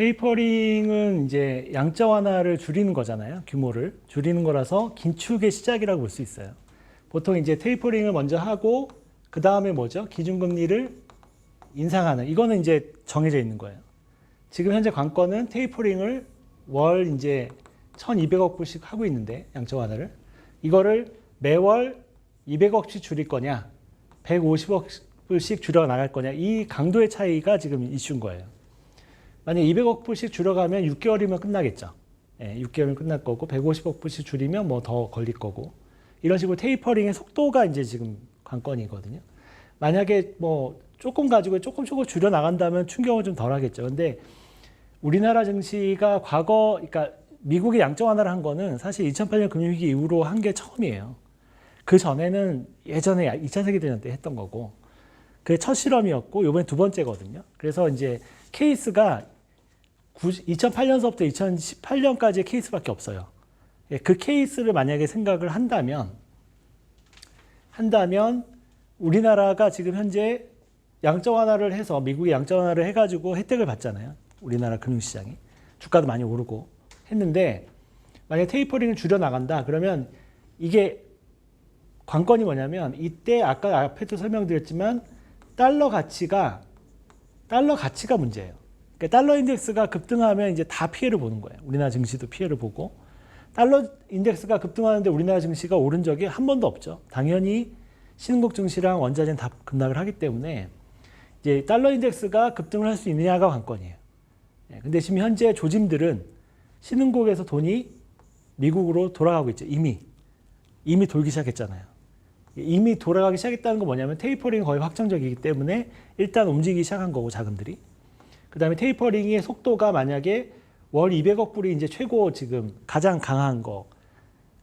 테이퍼링은 이제 양적 완화를 줄이는 거잖아요. 규모를 줄이는 거라서 긴축의 시작이라고 볼 수 있어요. 보통 이제 테이퍼링을 먼저 하고 그 다음에 뭐죠? 기준금리를 인상하는, 이거는 이제 정해져 있는 거예요. 지금 현재 관건은 테이퍼링을 월 이제 1,200억 불씩 하고 있는데, 양적 완화를 이거를 매월 200억씩 줄일 거냐, 150억 불씩 줄여 나갈 거냐, 이 강도의 차이가 지금 이슈인 거예요. 만약 200억 불씩 줄여가면 6개월이면 끝나겠죠. 6개월이면 끝날 거고, 150억 불씩 줄이면 뭐 더 걸릴 거고, 이런 식으로 테이퍼링의 속도가 이제 지금 관건이거든요. 만약에 뭐 조금 가지고 조금 줄여 나간다면 충격은 좀 덜 하겠죠. 근데 우리나라 증시가 과거, 그러니까 미국이 양적 완화를 한 거는 사실 2008년 금융위기 이후로 한 게 처음이에요. 그 전에는 예전에 2차 세계대전 때 했던 거고, 그게 첫 실험이었고, 이번에 두 번째거든요. 그래서 이제 케이스가 2008년서부터 2018년까지의 케이스밖에 없어요. 그 케이스를 만약에 생각을 한다면 우리나라가 지금 현재 양적 완화를 해서, 미국이 양적 완화를 해가지고 혜택을 받잖아요. 우리나라 금융시장이. 주가도 많이 오르고 했는데, 만약에 테이퍼링을 줄여 나간다 그러면 이게 관건이 뭐냐면, 이때 아까 앞에도 설명드렸지만 달러 가치가 문제예요. 그러니까 달러 인덱스가 급등하면 이제 다 피해를 보는 거예요. 우리나라 증시도 피해를 보고, 달러 인덱스가 급등하는데 우리나라 증시가 오른 적이 한 번도 없죠. 당연히 신흥국 증시랑 원자재는 다 급락을 하기 때문에 이제 달러 인덱스가 급등을 할 수 있느냐가 관건이에요. 근데 지금 현재 조짐들은 신흥국에서 돈이 미국으로 돌아가고 있죠. 이미 돌기 시작했잖아요. 이미 돌아가기 시작했다는 건 뭐냐면 테이퍼링이 거의 확정적이기 때문에 일단 움직이기 시작한 거고, 자금들이. 그 다음에 테이퍼링의 속도가 만약에 월 200억 불이 이제 최고 지금 가장 강한 거,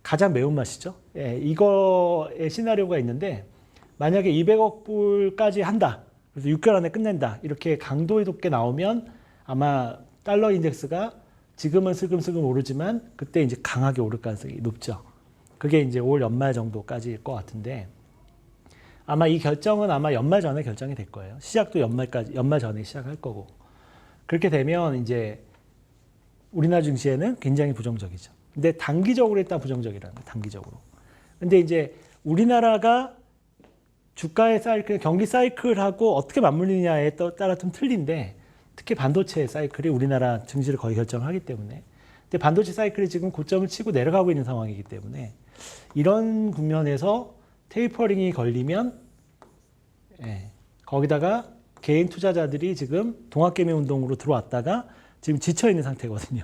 가장 매운맛이죠. 이거의 시나리오가 있는데, 만약에 200억 불까지 한다. 그래서 6개월 안에 끝낸다. 이렇게 강도 높게 나오면 아마 달러 인덱스가 지금은 슬금슬금 오르지만 그때 이제 강하게 오를 가능성이 높죠. 그게 이제 올 연말 정도까지일 것 같은데, 아마 이 결정은 아마 연말 전에 결정이 될 거예요. 시작도 연말 전에 시작할 거고. 그렇게 되면 이제 우리나라 증시에는 굉장히 부정적이죠. 근데 단기적으로 일단 부정적이라는 거예요. 단기적으로. 근데 이제 우리나라가 주가의 사이클, 경기 사이클하고 어떻게 맞물리냐에 따라 좀 틀린데, 특히 반도체 사이클이 우리나라 증시를 거의 결정하기 때문에, 근데 반도체 사이클이 지금 고점을 치고 내려가고 있는 상황이기 때문에, 이런 국면에서 테이퍼링이 걸리면, 거기다가 개인 투자자들이 지금 동학개미 운동으로 들어왔다가 지금 지쳐 있는 상태거든요.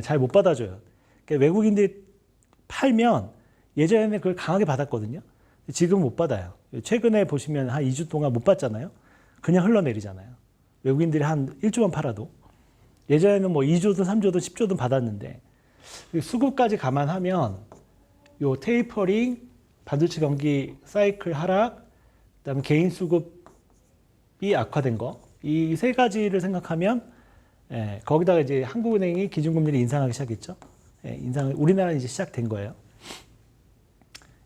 잘 못 받아줘요. 그러니까 외국인들이 팔면 예전에는 그걸 강하게 받았거든요. 지금 못 받아요. 최근에 보시면 한 2주 동안 못 받잖아요. 그냥 흘러내리잖아요. 외국인들이 한 1조만 팔아도. 예전에는 뭐 2조든 3조든 10조든 받았는데, 수급까지 감안하면 요 테이퍼링, 반도체 경기 사이클 하락, 그다음에 개인 수급이 악화된 거, 이 세 가지를 생각하면, 거기다가 이제 한국은행이 기준금리를 인상하기 시작했죠. 우리나라는 이제 시작된 거예요.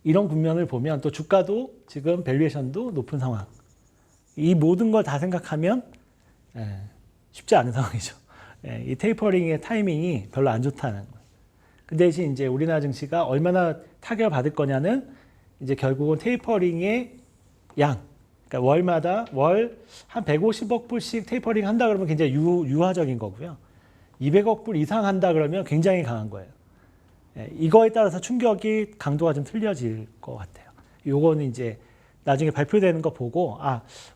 이런 국면을 보면 또 주가도 지금 밸류에이션도 높은 상황. 이 모든 걸 다 생각하면 쉽지 않은 상황이죠. 이 테이퍼링의 타이밍이 별로 안 좋다는 거예요. 그 대신 이제 우리나라 증시가 얼마나 타격을 받을 거냐는 이제 결국은 테이퍼링의 양. 그러니까 월마다 월 한 150억 불씩 테이퍼링 한다 그러면 굉장히 유화적인 거고요. 200억 불 이상 한다 그러면 굉장히 강한 거예요. 이거에 따라서 충격이 강도가 좀 틀려질 것 같아요. 요거는 이제 나중에 발표되는 거 보고,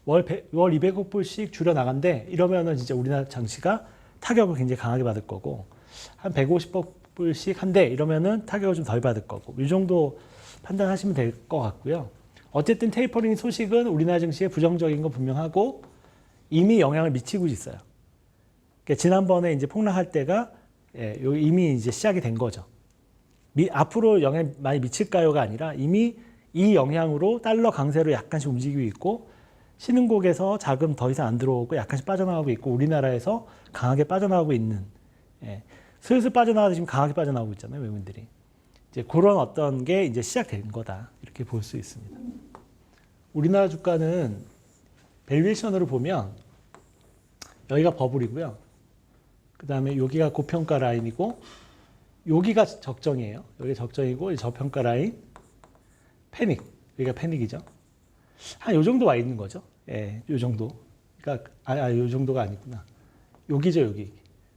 월 200억 불씩 줄여 나간대. 이러면은 진짜 우리나라 증시가 타격을 굉장히 강하게 받을 거고, 한 150억 불씩 한대. 이러면은 타격을 좀 덜 받을 거고, 이 정도 판단하시면 될 것 같고요. 어쨌든 테이퍼링 소식은 우리나라 증시에 부정적인 건 분명하고 이미 영향을 미치고 있어요. 그러니까 지난번에 이제 폭락할 때가 이미 이제 시작이 된 거죠. 앞으로 영향 많이 미칠까요가 아니라 이미 이 영향으로 달러 강세로 약간씩 움직이고 있고, 신흥국에서 자금 더 이상 안 들어오고 약간씩 빠져나가고 있고, 우리나라에서 강하게 빠져나가고 있는, 슬슬 빠져나가서 지금 강하게 빠져나가고 있잖아요, 외국인들이. 이제 그런 어떤 게 이제 시작된 거다, 이렇게 볼 수 있습니다. 우리나라 주가는 밸류에이션으로 보면 여기가 버블이고요. 그다음에 여기가 고평가 라인이고 여기가 적정이에요. 여기 적정이고 저평가 라인 패닉. 여기가 패닉이죠. 한 요 정도 와 있는 거죠. 예, 요 정도. 그러니까 요 정도가 아니구나. 여기죠, 여기.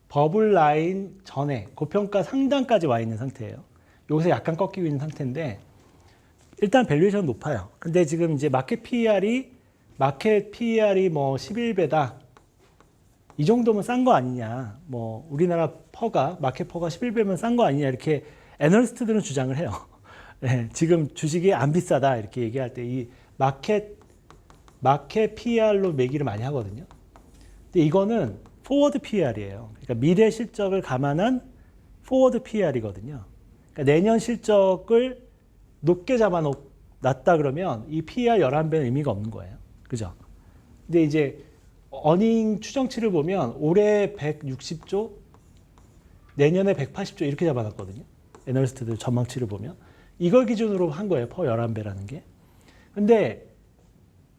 버블 라인 전에 고평가 상단까지 와 있는 상태예요. 여기서 약간 꺾이고 있는 상태인데 일단 밸류에이션 높아요. 근데 지금 이제 마켓 PER이 뭐 11배다. 이 정도면 싼 거 아니냐. 뭐 우리나라 마켓 퍼가 11배면 싼 거 아니냐. 이렇게 애널리스트들은 주장을 해요. 네, 지금 주식이 안 비싸다. 이렇게 얘기할 때 이 마켓 PER로 매기를 많이 하거든요. 근데 이거는 포워드 PER이에요. 그러니까 미래 실적을 감안한 포워드 PER이거든요. 그러니까 내년 실적을 높게 잡아놨다 그러면 이 PER 11배는 의미가 없는 거예요. 그죠? 근데 이제 어닝 추정치를 보면 올해 160조, 내년에 180조 이렇게 잡아놨거든요. 애널리스트들 전망치를 보면. 이걸 기준으로 한 거예요. 퍼 11배라는 게. 근데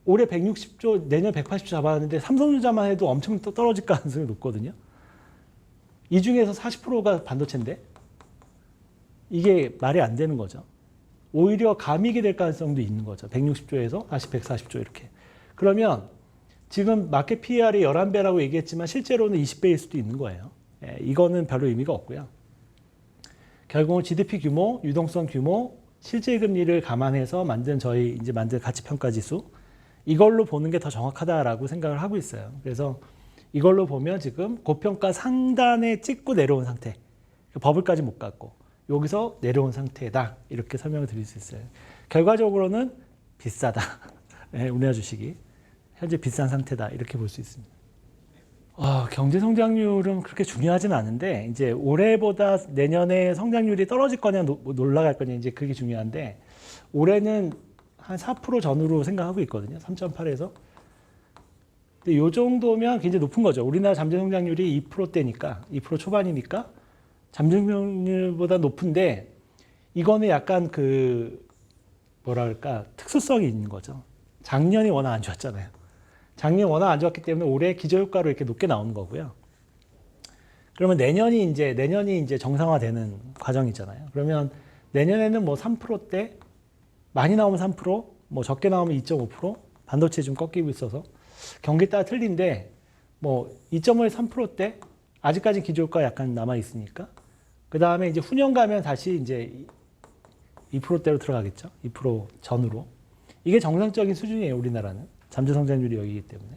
올해 160조, 내년 180조 잡아놨는데 삼성전자만 해도 엄청 떨어질 가능성이 높거든요. 이 중에서 40%가 반도체인데 이게 말이 안 되는 거죠. 오히려 감익이 될 가능성도 있는 거죠. 160조에서 다시 140조 이렇게. 그러면 지금 마켓 PER이 11배라고 얘기했지만 실제로는 20배일 수도 있는 거예요. 예, 이거는 별로 의미가 없고요. 결국은 GDP 규모, 유동성 규모, 실질 금리를 감안해서 만든 가치평가 지수 이걸로 보는 게 더 정확하다라고 생각을 하고 있어요. 그래서 이걸로 보면 지금 고평가 상단에 찍고 내려온 상태. 버블까지 못 갔고 여기서 내려온 상태다. 이렇게 설명을 드릴 수 있어요. 결과적으로는 비싸다. 네, 우리나라 주식이. 현재 비싼 상태다. 이렇게 볼 수 있습니다. 경제 성장률은 그렇게 중요하지는 않은데 이제 올해보다 내년에 성장률이 떨어질 거냐 올라갈 거냐 이제 그게 중요한데 올해는 한 4% 전후로 생각하고 있거든요. 3.8에서. 근데 이 정도면 굉장히 높은 거죠. 우리나라 잠재 성장률이 2%대니까 2% 초반이니까 잠재 성장률보다 높은데 이거는 약간 특수성이 있는 거죠. 작년이 워낙 안 좋았잖아요. 작년이 워낙 안 좋았기 때문에 올해 기저효과로 이렇게 높게 나오는 거고요. 그러면 내년이 이제 정상화되는 과정이잖아요. 그러면 내년에는 뭐 3%대, 많이 나오면 3%, 뭐 적게 나오면 2.5%, 반도체 좀 꺾이고 있어서 경기 따라 틀린데 뭐 2.5에서 3%대, 아직까지 기저효과 약간 남아 있으니까. 그 다음에 이제 후년 가면 다시 이제 2%대로 들어가겠죠. 2% 전후로. 이게 정상적인 수준이에요, 우리나라는. 잠재 성장률이 여기이기 때문에.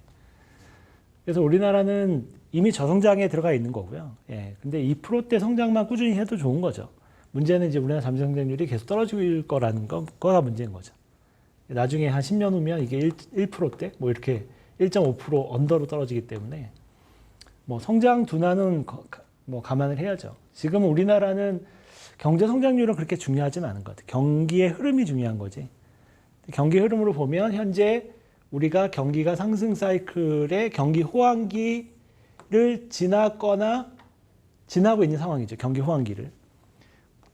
그래서 우리나라는 이미 저성장에 들어가 있는 거고요. 예. 근데 2%대 성장만 꾸준히 해도 좋은 거죠. 문제는 이제 우리나라 잠재 성장률이 계속 떨어질 거라는 거가 문제인 거죠. 나중에 한 10년 후면 이게 1%대, 뭐 이렇게 1.5% 언더로 떨어지기 때문에 뭐 성장 둔화는 뭐 감안을 해야죠. 지금 우리나라는 경제 성장률은 그렇게 중요하지는 않은 것 같아요. 경기의 흐름이 중요한 거지. 경기 흐름으로 보면 현재 우리가 경기가 상승 사이클의 경기 호황기를 지났거나 지나고 있는 상황이죠. 경기 호황기를.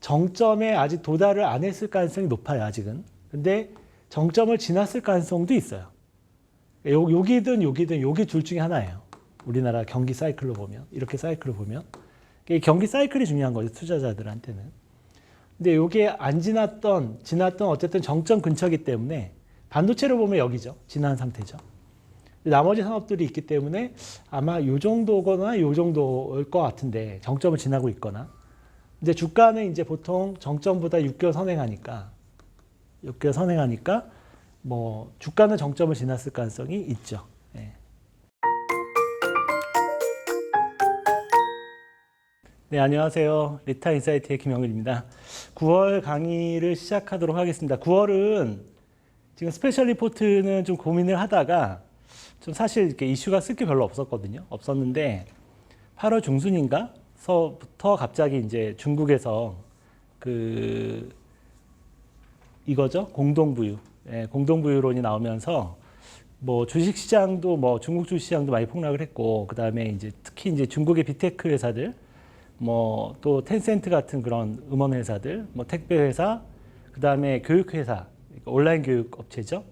정점에 아직 도달을 안 했을 가능성이 높아요. 아직은. 근데 정점을 지났을 가능성도 있어요. 여기 둘 중에 하나예요. 우리나라 경기 사이클로 보면. 이렇게 사이클로 보면. 경기 사이클이 중요한 거죠. 투자자들한테는. 근데 이게 안 지났던 어쨌든 정점 근처이기 때문에 반도체로 보면 여기죠. 지난 상태죠. 나머지 산업들이 있기 때문에 아마 이 정도거나 이 정도일 것 같은데 정점을 지나고 있거나. 이제 주가는 이제 보통 정점보다 6개월 선행하니까 뭐 주가는 정점을 지났을 가능성이 있죠. 네. 네, 안녕하세요. 리타인사이트의 김영일입니다. 9월 강의를 시작하도록 하겠습니다. 9월은 지금 스페셜 리포트는 좀 고민을 하다가 좀 사실 이렇게 이슈가 쓸 게 별로 없었는데 8월 중순인가서부터 갑자기 이제 중국에서 이거죠. 공동부유. 예, 공동부유론이 나오면서 뭐 주식시장도 뭐 중국 주식시장도 많이 폭락을 했고 그다음에 이제 특히 이제 중국의 빅테크 회사들 뭐 또 텐센트 같은 그런 음원 회사들, 뭐 택배 회사, 그다음에 교육 회사, 온라인 교육 업체죠.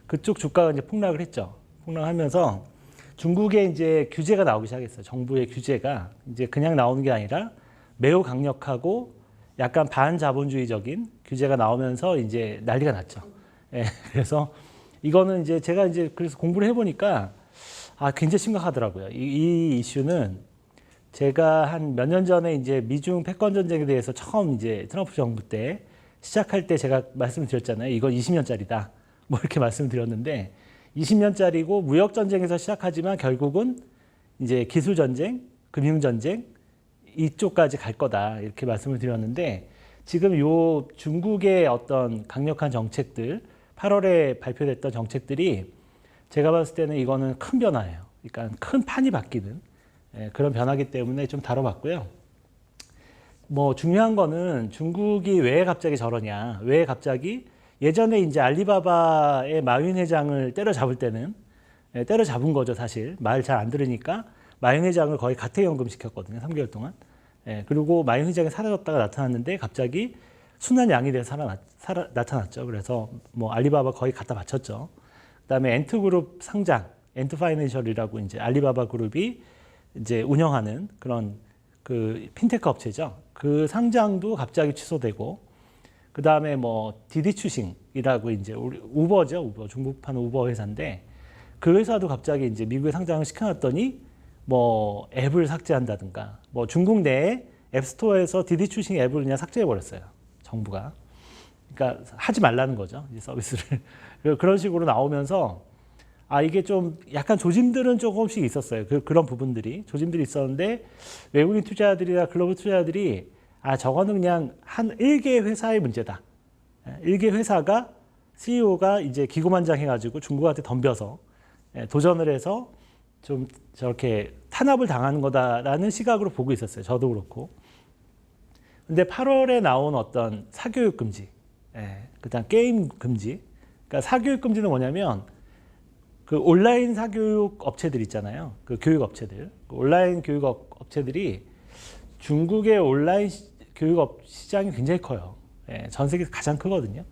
그쪽 주가가 이제 폭락을 했죠. 폭락하면서 중국에 이제 규제가 나오기 시작했어요. 정부의 규제가 이제 그냥 나오는 게 아니라 매우 강력하고 약간 반자본주의적인 규제가 나오면서 이제 난리가 났죠. 예, 그래서 이거는 이제 제가 이제 그래서 공부를 해보니까 굉장히 심각하더라고요. 이 이슈는 제가 한 몇 년 전에 이제 미중 패권 전쟁에 대해서 처음 이제 트럼프 정부 때 시작할 때 제가 말씀드렸잖아요. 이건 20년짜리다. 뭐 이렇게 말씀드렸는데 20년짜리고 무역 전쟁에서 시작하지만 결국은 이제 기술 전쟁, 금융 전쟁 이쪽까지 갈 거다. 이렇게 말씀을 드렸는데 지금 요 중국의 어떤 강력한 정책들 8월에 발표됐던 정책들이 제가 봤을 때는 이거는 큰 변화예요. 그러니까 큰 판이 바뀌는 그런 변화기 때문에 좀 다뤄봤고요. 뭐 중요한 거는 중국이 왜 갑자기 저러냐, 왜 갑자기 예전에 이제 알리바바의 마윈 회장을 때려잡을 때는 때려잡은 거죠, 사실. 말 잘 안 들으니까 마윈 회장을 거의 가택연금 시켰거든요, 3개월 동안. 그리고 마윈 회장이 사라졌다가 나타났는데 갑자기 순한 양이 돼서 나타났죠. 그래서 뭐 알리바바 거의 갖다 바쳤죠. 그다음에 엔트그룹 상장, 엔트파이낸셜이라고 이제 알리바바 그룹이 이제 운영하는 그런 그 핀테크 업체죠. 그 상장도 갑자기 취소되고, 그 다음에 뭐 디디추싱이라고 이제 우리 우버죠, 우버 중국판 우버 회사인데 그 회사도 갑자기 이제 미국에 상장을 시켜놨더니 뭐 앱을 삭제한다든가, 뭐 중국 내에 앱스토어에서 디디추싱 앱을 그냥 삭제해 버렸어요, 정부가. 그러니까 하지 말라는 거죠, 이 서비스를. 그런 식으로 나오면서 이게 좀 약간 조짐들은 조금씩 있었어요. 그런 부분들이 조짐들이 있었는데 외국인 투자자들이나 글로벌 투자자들이 저거는 그냥 한 1개 회사의 문제다. 1개 회사가 CEO가 이제 기고만장해가지고 중국한테 덤벼서 도전을 해서 좀 저렇게 탄압을 당하는 거다라는 시각으로 보고 있었어요. 저도 그렇고. 근데 8월에 나온 어떤 사교육 금지, 그다음 게임 금지. 그러니까 사교육 금지는 뭐냐면 그 온라인 사교육 업체들 있잖아요. 그 교육 업체들, 그 온라인 교육 업체들이 중국의 온라인 교육 시장이 굉장히 커요. 전 세계에서 가장 크거든요.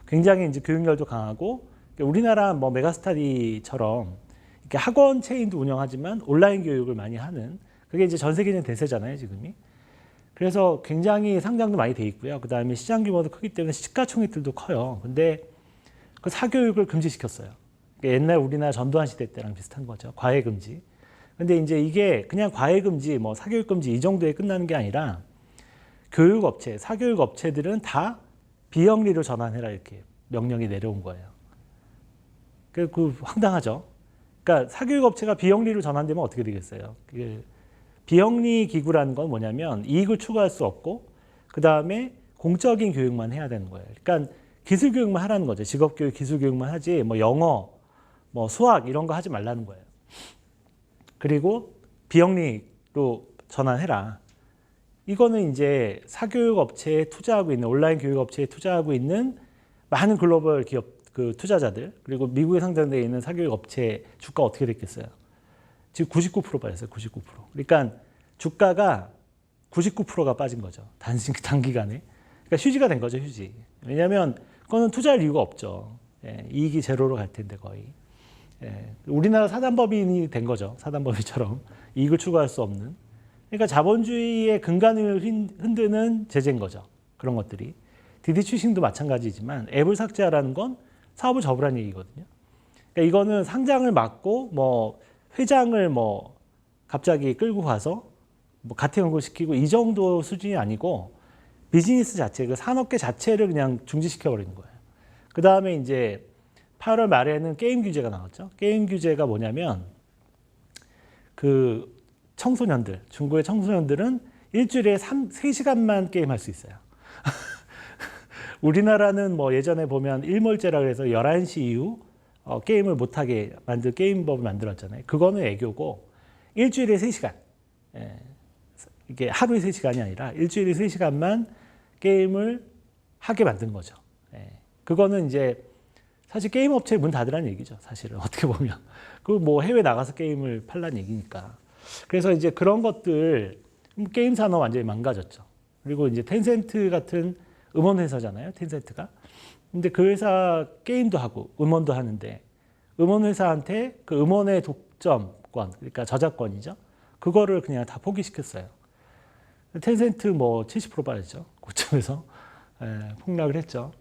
굉장히 이제 교육열도 강하고, 우리나라 뭐 메가스터디처럼 이렇게 학원 체인도 운영하지만 온라인 교육을 많이 하는, 그게 이제 전 세계적인 대세잖아요, 지금이. 그래서 굉장히 상장도 많이 돼 있고요. 그 다음에 시장 규모도 크기 때문에 시가총액들도 커요. 근데 그 사교육을 금지시켰어요. 옛날 우리나라 전두환 시대 때랑 비슷한 거죠. 과외 금지. 근데 이제 이게 그냥 과외 금지, 뭐 사교육 금지 이 정도에 끝나는 게 아니라 교육 업체, 사교육 업체들은 다 비영리로 전환해라 이렇게 명령이 내려온 거예요. 그 황당하죠. 그러니까 사교육 업체가 비영리로 전환되면 어떻게 되겠어요? 비영리 기구라는 건 뭐냐면 이익을 추구할 수 없고 그 다음에 공적인 교육만 해야 되는 거예요. 그러니까 기술 교육만 하라는 거죠. 직업 교육, 기술 교육만 하지 뭐 영어, 뭐 수학 이런 거 하지 말라는 거예요. 그리고 비영리로 전환해라. 이거는 이제 사교육 업체에 투자하고 있는, 온라인 교육 업체에 투자하고 있는 많은 글로벌 기업 그 투자자들, 그리고 미국에 상장되어 있는 사교육 업체 주가 어떻게 됐겠어요? 지금 99% 빠졌어요. 99%. 그러니까 주가가 99%가 빠진 거죠. 단기간에. 그러니까 휴지가 된 거죠, 휴지. 왜냐하면 그거는 투자할 이유가 없죠. 이익이 제로로 갈 텐데 거의. 우리나라 사단법인이 된 거죠. 사단법인처럼 이익을 추구할 수 없는. 그러니까 자본주의의 근간을 흔드는 제재인 거죠. 그런 것들이. 디디추싱도 마찬가지지만 앱을 삭제하라는 건 사업을 접으라는 얘기거든요. 그러니까 이거는 상장을 막고 뭐 회장을 뭐 갑자기 끌고 가서 뭐 가택연금 시키고 이 정도 수준이 아니고 비즈니스 자체, 그 산업계 자체를 그냥 중지시켜 버리는 거예요. 그 다음에 이제 8월 말에는 게임 규제가 나왔죠. 게임 규제가 뭐냐면 그 청소년들, 중국의 청소년들은 일주일에 3시간만 게임할 수 있어요. 우리나라는 뭐 예전에 보면 일몰제라 그래서 11시 이후 게임을 못하게 만들 게임법을 만들었잖아요. 그거는 애교고 일주일에 3시간. 이게 하루에 3시간이 아니라 일주일에 3시간만 게임을 하게 만든 거죠. 그거는 이제 사실 게임 업체 문 닫으라는 얘기죠. 사실은 어떻게 보면. 그 뭐 해외 나가서 게임을 팔라는 얘기니까. 그래서 이제 그런 것들, 게임 산업 완전히 망가졌죠. 그리고 이제 텐센트 같은 음원 회사잖아요. 텐센트가. 근데 그 회사 게임도 하고 음원도 하는데 음원 회사한테 그 음원의 독점, 독자권, 그러니까 저작권이죠. 그거를 그냥 다 포기시켰어요. 텐센트 뭐 70% 빠졌죠. 고점에서 폭락을 했죠.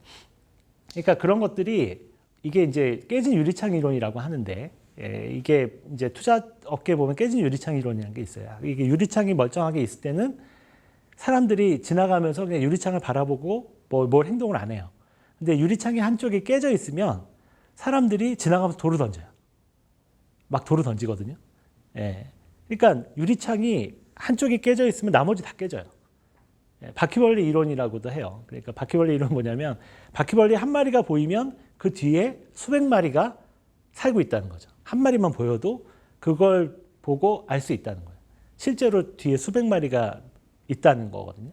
그러니까 그런 것들이 이게 이제 깨진 유리창 이론이라고 하는데 이게 이제 투자 업계에 보면 깨진 유리창 이론이라는 게 있어요. 이게 유리창이 멀쩡하게 있을 때는 사람들이 지나가면서 그냥 유리창을 바라보고 뭘 행동을 안 해요. 근데 유리창이 한쪽이 깨져 있으면 사람들이 지나가면서 돌을 던져요. 막 돌을 던지거든요. 그러니까 유리창이 한쪽이 깨져 있으면 나머지 다 깨져요. 바퀴벌레 이론이라고도 해요. 그러니까 바퀴벌레 이론은 뭐냐면 바퀴벌레 한 마리가 보이면 그 뒤에 수백 마리가 살고 있다는 거죠. 한 마리만 보여도 그걸 보고 알 수 있다는 거예요. 실제로 뒤에 수백 마리가 있다는 거거든요.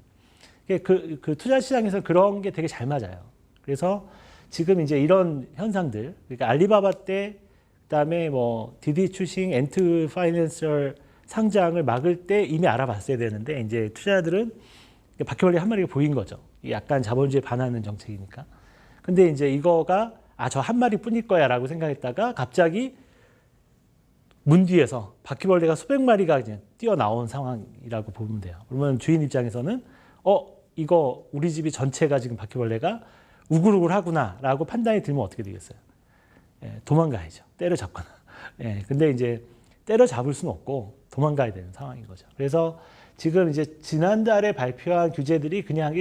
그 투자 시장에서 그런 게 되게 잘 맞아요. 그래서 지금 이제 이런 현상들, 그러니까 알리바바 때, 그다음에 뭐 디디 추싱, 엔트 파이낸셜 상장을 막을 때 이미 알아봤어야 되는데 이제 투자자들은 바퀴벌레 한 마리가 보인 거죠. 약간 자본주의에 반하는 정책이니까. 근데 이제 이거가 저 한 마리뿐일 거야라고 생각했다가 갑자기 문 뒤에서 바퀴벌레가 수백 마리가 그냥 뛰어나온 상황이라고 보면 돼요. 그러면 주인 입장에서는 이거 우리 집이 전체가 지금 바퀴벌레가 우글우글하구나라고 판단이 들면 어떻게 되겠어요? 도망가야죠. 때려잡거나. 근데 이제 때려잡을 수는 없고 도망가야 되는 상황인 거죠. 그래서 지금 이제 지난달에 발표한 규제들이 그냥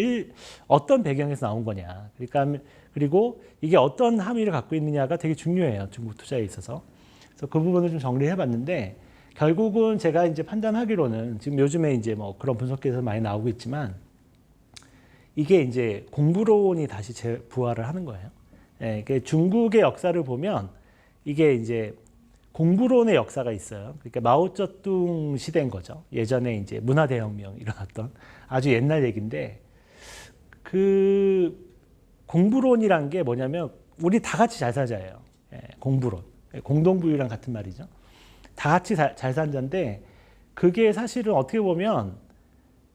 어떤 배경에서 나온 거냐. 그러니까 그리고 이게 어떤 함의를 갖고 있느냐가 되게 중요해요. 중국 투자에 있어서. 그래서 그 부분을 좀 정리해 봤는데 결국은 제가 이제 판단하기로는 지금 요즘에 이제 뭐 그런 분석기에서 많이 나오고 있지만 이게 이제 공부론이 다시 재부활을 하는 거예요. 중국의 역사를 보면 이게 이제 공부론의 역사가 있어요. 그러니까 마오쩌둥 시대인 거죠. 예전에 이제 문화대혁명 일어났던 아주 옛날 얘기인데 그 공부론이란 게 뭐냐면 우리 다 같이 잘 살자예요. 공부론. 공동부유랑 같은 말이죠. 다 같이 잘 산다인데 그게 사실은 어떻게 보면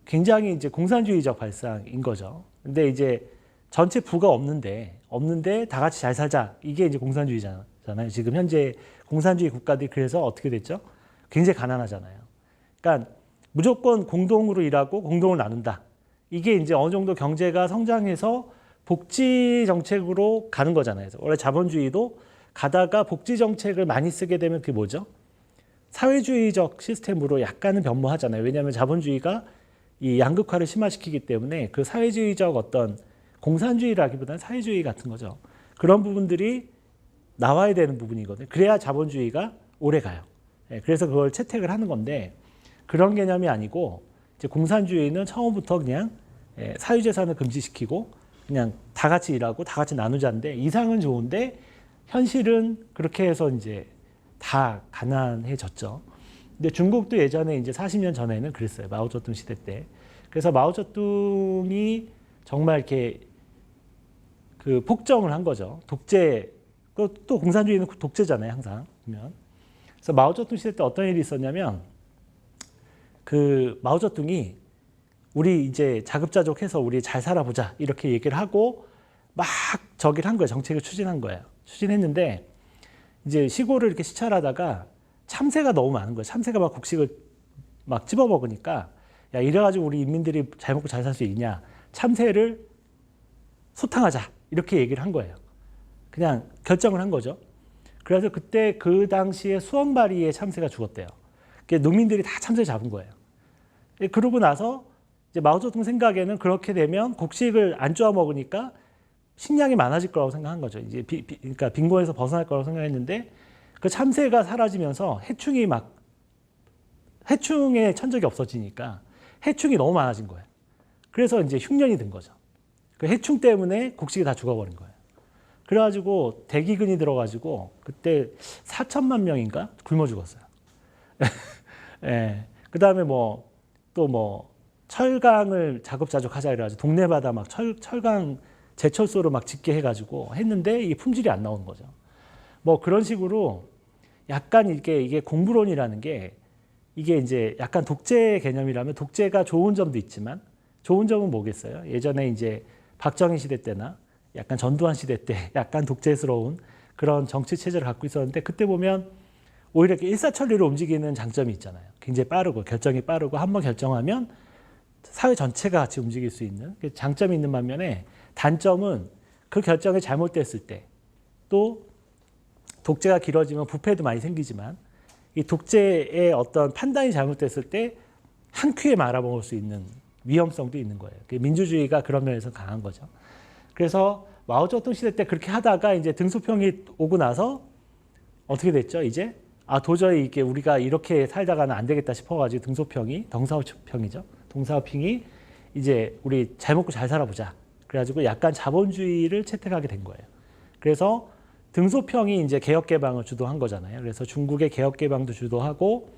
굉장히 이제 공산주의적 발상인 거죠. 근데 이제 전체 부가 없는데 다 같이 잘 살자. 이게 이제 공산주의잖아요. 지금 현재 공산주의 국가들이 그래서 어떻게 됐죠? 굉장히 가난하잖아요. 그러니까 무조건 공동으로 일하고 공동을 나눈다. 이게 이제 어느 정도 경제가 성장해서 복지 정책으로 가는 거잖아요. 원래 자본주의도 가다가 복지 정책을 많이 쓰게 되면 그게 뭐죠? 사회주의적 시스템으로 약간은 변모하잖아요. 왜냐하면 자본주의가 이 양극화를 심화시키기 때문에 그 사회주의적 어떤 공산주의라기보다는 사회주의 같은 거죠. 그런 부분들이 나와야 되는 부분이거든요. 그래야 자본주의가 오래 가요. 그래서 그걸 채택을 하는 건데 그런 개념이 아니고 이제 공산주의는 처음부터 그냥 사유재산을 금지시키고 그냥 다 같이 일하고 다 같이 나누자인데 이상은 좋은데 현실은 그렇게 해서 이제 다 가난해졌죠. 근데 중국도 예전에 이제 40년 전에는 그랬어요. 마오쩌둥 시대 때. 그래서 마오쩌둥이 정말 이렇게 그 폭정을 한 거죠. 독재, 또 공산주의는 독재잖아요, 항상 보면. 그래서 마오쩌둥 시대 때 어떤 일이 있었냐면 그 마오쩌둥이 우리 이제 자급자족해서 우리 잘 살아보자 이렇게 얘기를 하고 막 저기를 한 거예요. 정책을 추진한 거예요. 추진했는데 이제 시골을 이렇게 시찰하다가 참새가 너무 많은 거예요. 참새가 막 곡식을 막 찝어 먹으니까 야 이래가지고 우리 인민들이 잘 먹고 잘 살 수 있냐? 참새를 소탕하자 이렇게 얘기를 한 거예요. 그냥 결정을 한 거죠. 그래서 그때 그 당시에 수억 마리의 참새가 죽었대요. 농민들이 다 참새 잡은 거예요. 그러고 나서 이제 마오쩌둥 생각에는 그렇게 되면 곡식을 안 쪼아 먹으니까 식량이 많아질 거라고 생각한 거죠. 이제 그러니까 빈곤에서 벗어날 거라고 생각했는데 그 참새가 사라지면서 해충의 천적이 없어지니까 해충이 너무 많아진 거예요. 그래서 이제 흉년이 든 거죠. 그 해충 때문에 곡식이 다 죽어버린 거예요. 그래가지고 대기근이 들어가지고 그때 4천만 명인가 굶어 죽었어요. 그 다음에 또 철강을 자급자족하자 이래가지고 동네마다 막 철강 제철소로 막 짓게 해가지고 했는데 이게 품질이 안 나오는 거죠. 그런 식으로 약간 이게 공부론이라는 게 이게 이제 약간 독재 개념이라면 독재가 좋은 점도 있지만 좋은 점은 뭐겠어요? 예전에 이제 박정희 시대 때나 약간 전두환 시대 때 약간 독재스러운 그런 정치 체제를 갖고 있었는데 그때 보면 오히려 이렇게 일사천리로 움직이는 장점이 있잖아요. 굉장히 빠르고 결정이 빠르고 한번 결정하면 사회 전체가 같이 움직일 수 있는 장점이 있는 반면에 단점은 그 결정이 잘못됐을 때 또 독재가 길어지면 부패도 많이 생기지만 이 독재의 어떤 판단이 잘못됐을 때 한 큐에 말아먹을 수 있는 위험성도 있는 거예요. 민주주의가 그런 면에서 강한 거죠. 그래서 마오쩌둥 시대 때 그렇게 하다가 이제 등소평이 오고 나서 어떻게 됐죠? 이제 도저히 이게 우리가 이렇게 살다가는 안 되겠다 싶어가지고 등소평이 덩사오평이죠. 동사오핑이 이제 우리 잘 먹고 잘 살아보자. 그래가지고 약간 자본주의를 채택하게 된 거예요. 그래서 등소평이 이제 개혁개방을 주도한 거잖아요. 그래서 중국의 개혁개방도 주도하고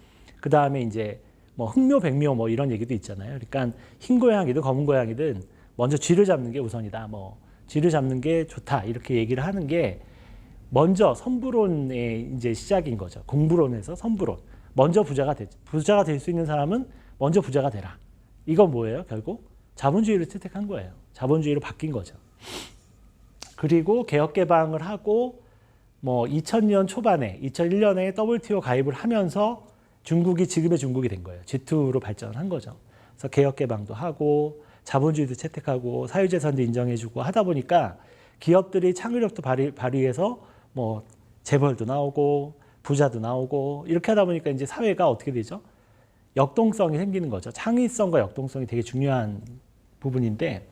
그 다음에 이제 뭐 흑묘, 백묘 뭐 이런 얘기도 있잖아요. 그러니까 흰 고양이든 검은 고양이든 먼저 쥐를 잡는 게 우선이다. 뭐 쥐를 잡는 게 좋다. 이렇게 얘기를 하는 게 먼저 선부론의 이제 시작인 거죠. 공부론에서 선부론. 먼저 부자가 될 수 있는 사람은 먼저 부자가 되라. 이건 뭐예요? 결국 자본주의를 채택한 거예요. 자본주의로 바뀐 거죠. 그리고 개혁개방을 하고 뭐 2000년 초반에 2001년에 WTO 가입을 하면서 중국이 지금의 중국이 된 거예요. G2로 발전을 한 거죠. 그래서 개혁개방도 하고 자본주의도 채택하고 사유재산도 인정해주고 하다 보니까 기업들이 창의력도 발휘해서 뭐 재벌도 나오고 부자도 나오고 이렇게 하다 보니까 이제 사회가 어떻게 되죠? 역동성이 생기는 거죠. 창의성과 역동성이 되게 중요한 부분인데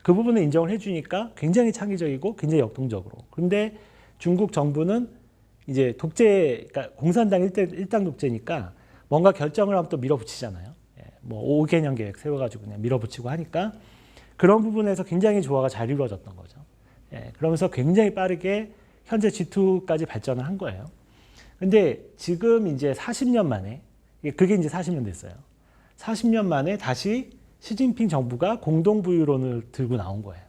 그 부분을 인정을 해주니까 굉장히 창의적이고 굉장히 역동적으로. 그런데 중국 정부는 이제 독재, 그러니까 공산당 일당 독재니까 뭔가 결정을 하면 또 밀어붙이잖아요. 뭐 5개년 계획 세워가지고 그냥 밀어붙이고 하니까 그런 부분에서 굉장히 조화가 잘 이루어졌던 거죠. 그러면서 굉장히 빠르게 현재 G2까지 발전을 한 거예요. 근데 지금 이제 40년 만에, 그게 이제 40년 됐어요. 40년 만에 다시 시진핑 정부가 공동부유론을 들고 나온 거예요.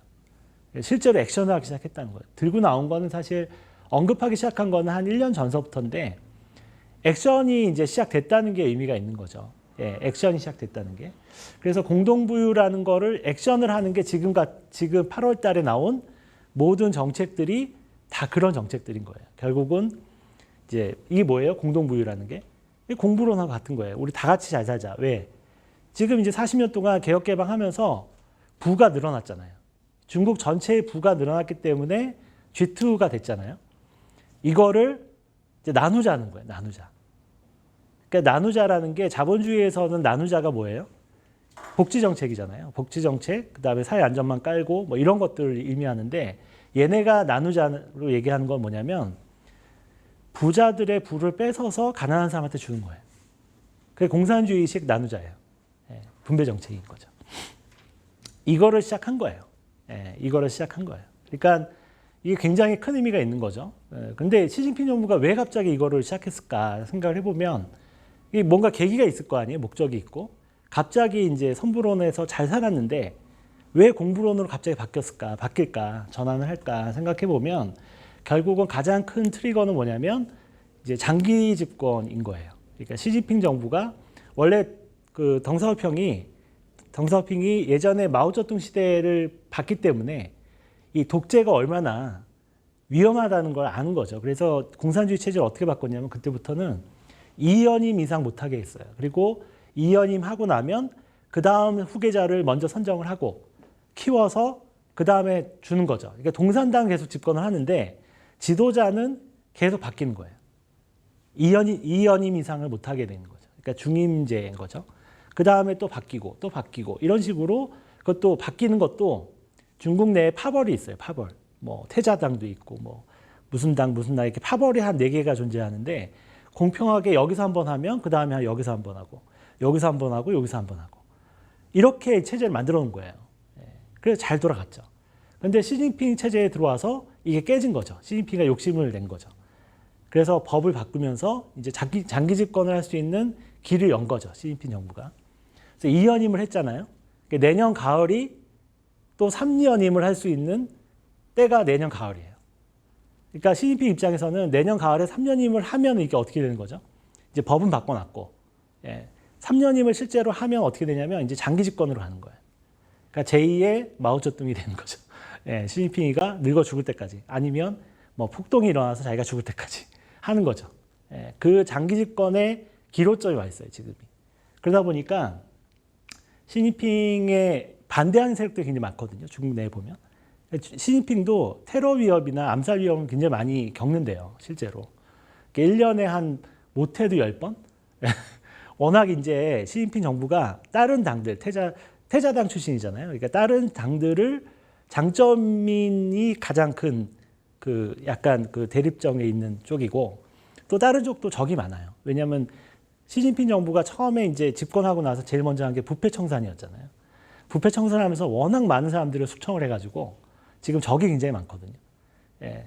실제로 액션을 하기 시작했다는 거예요. 들고 나온 거는 사실 언급하기 시작한 거는 한 1년 전서부터인데 액션이 이제 시작됐다는 게 의미가 있는 거죠. 액션이 시작됐다는 게. 그래서 공동부유라는 거를 액션을 하는 게 지금 8월 달에 나온 모든 정책들이 다 그런 정책들인 거예요. 결국은 이제 이게 뭐예요? 공동부유라는 게. 공부론하고 같은 거예요. 우리 다 같이 잘 살자. 왜? 지금 이제 40년 동안 개혁개방하면서 부가 늘어났잖아요. 중국 전체의 부가 늘어났기 때문에 G2가 됐잖아요. 이거를 이제 나누자는 거예요. 나누자. 그러니까 나누자라는 게 자본주의에서는 나누자가 뭐예요? 복지정책이잖아요. 복지정책, 그 다음에 사회 안전망 깔고 뭐 이런 것들을 의미하는데 얘네가 나누자로 얘기하는 건 뭐냐면 부자들의 부를 뺏어서 가난한 사람한테 주는 거예요. 그게 공산주의식 나누자예요. 분배 정책인 거죠. 이거를 시작한 거예요. 이거를 시작한 거예요. 그러니까 이게 굉장히 큰 의미가 있는 거죠. 근데 시진핑 정부가 왜 갑자기 이거를 시작했을까 생각을 해보면 이게 뭔가 계기가 있을 거 아니에요. 목적이 있고. 갑자기 이제 선부론에서 잘 살았는데 왜 공부론으로 갑자기 바뀔까, 전환을 할까 생각해보면 결국은 가장 큰 트리거는 뭐냐면 이제 장기 집권인 거예요. 그러니까 시진핑 정부가 원래 그 덩사오핑이 예전에 마오쩌둥 시대를 봤기 때문에 이 독재가 얼마나 위험하다는 걸 아는 거죠. 그래서 공산주의 체제를 어떻게 바꿨냐면 그때부터는 2연임 이상 못하게 했어요. 그리고 2연임 하고 나면 그 다음 후계자를 먼저 선정을 하고 키워서 그 다음에 주는 거죠. 그러니까 동산당 계속 집권을 하는데 지도자는 계속 바뀌는 거예요. 2연임 이상을 못하게 되는 거죠. 그러니까 중임제인 거죠. 그 다음에 또 바뀌고 이런 식으로 그것도 바뀌는 것도 중국 내에 파벌이 있어요. 파벌. 뭐 태자당도 있고 뭐 무슨 당 이렇게 파벌이 한 4개가 존재하는데 공평하게 여기서 한번 하면 그 다음에 여기서 한번 하고 여기서 한번 하고 여기서 한번 하고 이렇게 체제를 만들어 놓은 거예요. 그래서 잘 돌아갔죠. 그런데 시진핑 체제에 들어와서 이게 깨진 거죠. 시진핑가 욕심을 낸 거죠. 그래서 법을 바꾸면서 이제 장기 집권을 할 수 있는 길을 연 거죠. 시진핑 정부가. 그래서 2연임을 했잖아요. 그러니까 내년 가을이 또 3연임을 할 수 있는 때가 내년 가을이에요. 그러니까 시진핑 입장에서는 내년 가을에 3년임을 하면 이게 어떻게 되는 거죠? 이제 법은 바꿔놨고, 3년임을 실제로 하면 어떻게 되냐면 이제 장기 집권으로 가는 거예요. 그러니까 제2의 마오쩌둥이 되는 거죠. 시진핑이가 늙어 죽을 때까지 아니면 뭐 폭동이 일어나서 자기가 죽을 때까지 하는 거죠. 그 장기 집권의 기로점이 와 있어요, 지금이. 그러다 보니까 시진핑에 반대하는 세력들이 굉장히 많거든요. 중국 내에 보면. 시진핑도 테러 위협이나 암살 위협은 굉장히 많이 겪는데요, 실제로. 1년에 한 못해도 10번? 워낙 이제 시진핑 정부가 다른 당들, 태자당 출신이잖아요. 그러니까 다른 당들을 장점인이 가장 큰 그 약간 그 대립점에 있는 쪽이고 또 다른 쪽도 적이 많아요. 왜냐하면 시진핑 정부가 처음에 이제 집권하고 나서 제일 먼저 한 게 부패 청산이었잖아요. 부패 청산하면서 워낙 많은 사람들을 숙청을 해가지고 지금 적이 굉장히 많거든요. 예.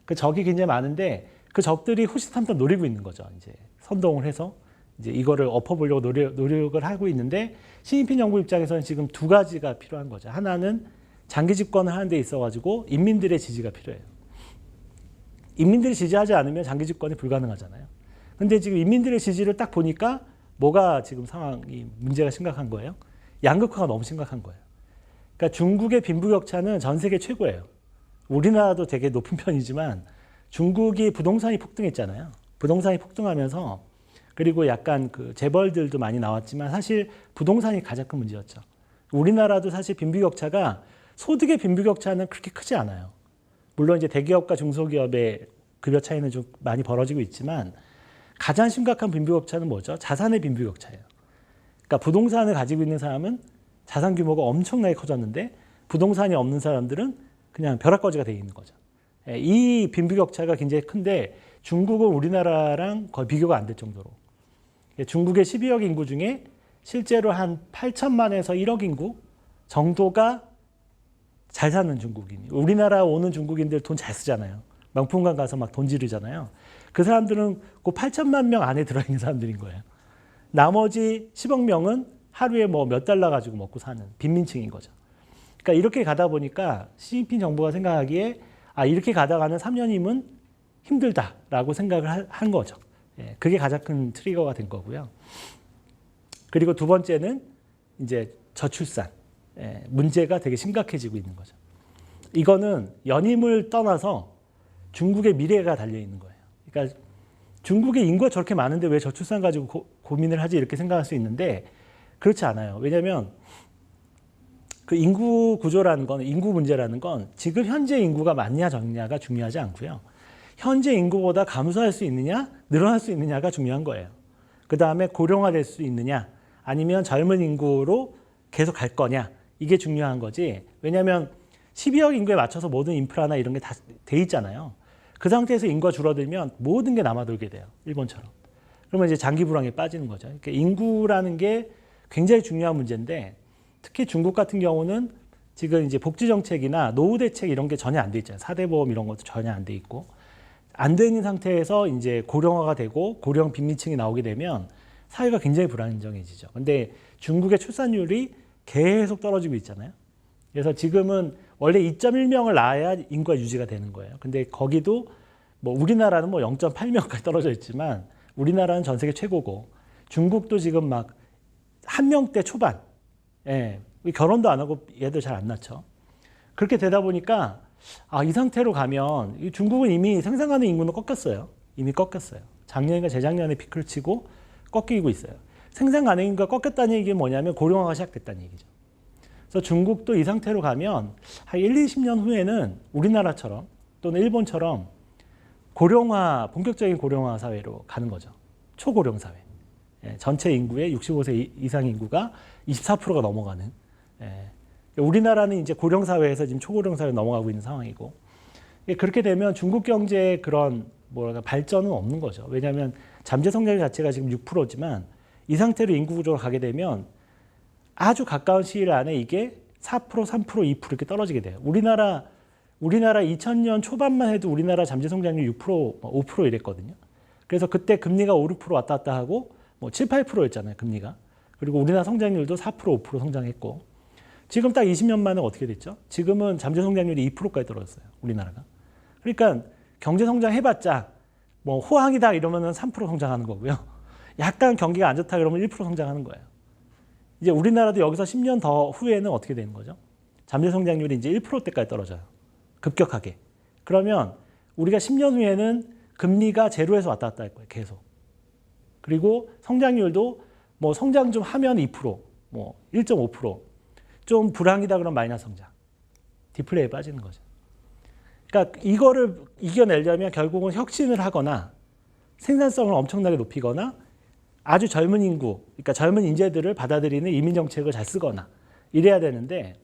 그 적이 굉장히 많은데 그 적들이 호시탐탐 노리고 있는 거죠. 이제 선동을 해서 이제 이거를 엎어보려고 노력을 하고 있는데 시진핑 정부 입장에서는 지금 두 가지가 필요한 거죠. 하나는 장기 집권을 하는 데 있어가지고 인민들의 지지가 필요해요. 인민들이 지지하지 않으면 장기 집권이 불가능하잖아요. 근데 지금 인민들의 지지를 딱 보니까 뭐가 지금 상황이 문제가 심각한 거예요? 양극화가 너무 심각한 거예요. 그러니까 중국의 빈부격차는 전 세계 최고예요. 우리나라도 되게 높은 편이지만 중국이 부동산이 폭등했잖아요. 부동산이 폭등하면서 그리고 약간 그 재벌들도 많이 나왔지만 사실 부동산이 가장 큰 문제였죠. 우리나라도 사실 빈부격차가 소득의 빈부격차는 그렇게 크지 않아요. 물론 이제 대기업과 중소기업의 급여 차이는 좀 많이 벌어지고 있지만 가장 심각한 빈부격차는 뭐죠? 자산의 빈부격차예요. 그러니까 부동산을 가지고 있는 사람은 자산 규모가 엄청나게 커졌는데 부동산이 없는 사람들은 그냥 벼락거지가 되어 있는 거죠. 이 빈부격차가 굉장히 큰데 중국은 우리나라랑 거의 비교가 안 될 정도로 중국의 12억 인구 중에 실제로 한 8천만에서 1억 인구 정도가 잘 사는 중국인이. 우리나라 오는 중국인들 돈 잘 쓰잖아요. 명품관 가서 막 돈 지르잖아요. 그 사람들은 그 8천만 명 안에 들어있는 사람들인 거예요. 나머지 10억 명은 하루에 뭐 몇 달러 가지고 먹고 사는 빈민층인 거죠. 그러니까 이렇게 가다 보니까 시진핑 정부가 생각하기에 이렇게 가다가는 3년이면 힘들다라고 생각을 한 거죠. 그게 가장 큰 트리거가 된 거고요. 그리고 두 번째는 이제 저출산. 문제가 되게 심각해지고 있는 거죠. 이거는 연임을 떠나서 중국의 미래가 달려 있는 거예요. 그러니까 중국의 인구가 저렇게 많은데 왜 저출산 가지고 고민을 하지 이렇게 생각할 수 있는데 그렇지 않아요. 왜냐하면 그 인구 구조라는 건 인구 문제라는 건 지금 현재 인구가 많냐 적냐가 중요하지 않고요. 현재 인구보다 감소할 수 있느냐 늘어날 수 있느냐가 중요한 거예요. 그 다음에 고령화될 수 있느냐 아니면 젊은 인구로 계속 갈 거냐 이게 중요한 거지. 왜냐하면 12억 인구에 맞춰서 모든 인프라나 이런 게 다 돼 있잖아요. 그 상태에서 인구가 줄어들면 모든 게 남아돌게 돼요. 일본처럼. 그러면 이제 장기 불황에 빠지는 거죠. 그러니까 인구라는 게 굉장히 중요한 문제인데 특히 중국 같은 경우는 지금 이제 복지 정책이나 노후 대책 이런 게 전혀 안 돼 있잖아요. 4대 보험 이런 것도 전혀 안 돼 있고 안 돼 있는 상태에서 이제 고령화가 되고 고령 빈민층이 나오게 되면 사회가 굉장히 불안정해지죠. 근데 중국의 출산율이 계속 떨어지고 있잖아요. 그래서 지금은 원래 2.1명을 낳아야 인구가 유지가 되는 거예요. 근데 거기도 뭐 우리나라는 뭐 0.8명까지 떨어져 있지만 우리나라는 전 세계 최고고 중국도 지금 막 한 명대 초반. 결혼도 안 하고 얘들 잘 안 낳죠. 그렇게 되다 보니까 이 상태로 가면 중국은 이미 생산 가능 인구는 꺾였어요. 이미 꺾였어요. 작년인가 재작년에 피크를 치고 꺾이고 있어요. 생산 가능 인구가 꺾였다는 얘기는 뭐냐면 고령화가 시작됐다는 얘기죠. 그래서 중국도 이 상태로 가면 한 1, 20년 후에는 우리나라처럼 또는 일본처럼 본격적인 고령화 사회로 가는 거죠. 초고령 사회. 전체 인구의 65세 이상 인구가 24%가 넘어가는. 우리나라는 이제 고령 사회에서 지금 초고령 사회로 넘어가고 있는 상황이고. 그렇게 되면 중국 경제의 그런 발전은 없는 거죠. 왜냐하면 잠재 성장 자체가 지금 6%지만 이 상태로 인구 구조가 가게 되면 아주 가까운 시일 안에 이게 4%, 3%, 2% 이렇게 떨어지게 돼요. 우리나라 2000년 초반만 해도 우리나라 잠재 성장률 6%, 5% 이랬거든요. 그래서 그때 금리가 5, 6% 왔다 갔다 하고 뭐 7, 8%였잖아요, 금리가. 그리고 우리나라 성장률도 4%, 5% 성장했고 지금 딱 20년 만에 어떻게 됐죠? 지금은 잠재 성장률이 2%까지 떨어졌어요, 우리나라가. 그러니까 경제 성장 해봤자 뭐 호황이다 이러면은 3% 성장하는 거고요. 약간 경기가 안 좋다 그러면 1% 성장하는 거예요. 이제 우리나라도 여기서 10년 더 후에는 어떻게 되는 거죠? 잠재 성장률이 이제 1%대까지 떨어져요. 급격하게. 그러면 우리가 10년 후에는 금리가 제로에서 왔다 갔다 할 거예요. 계속. 그리고 성장률도 뭐 성장 좀 하면 2%, 뭐 1.5%, 좀 불황이다 그러면 마이너스 성장. 디플레이에 빠지는 거죠. 그러니까 이거를 이겨내려면 결국은 혁신을 하거나 생산성을 엄청나게 높이거나 아주 젊은 인구, 그러니까 젊은 인재들을 받아들이는 이민 정책을 잘 쓰거나 이래야 되는데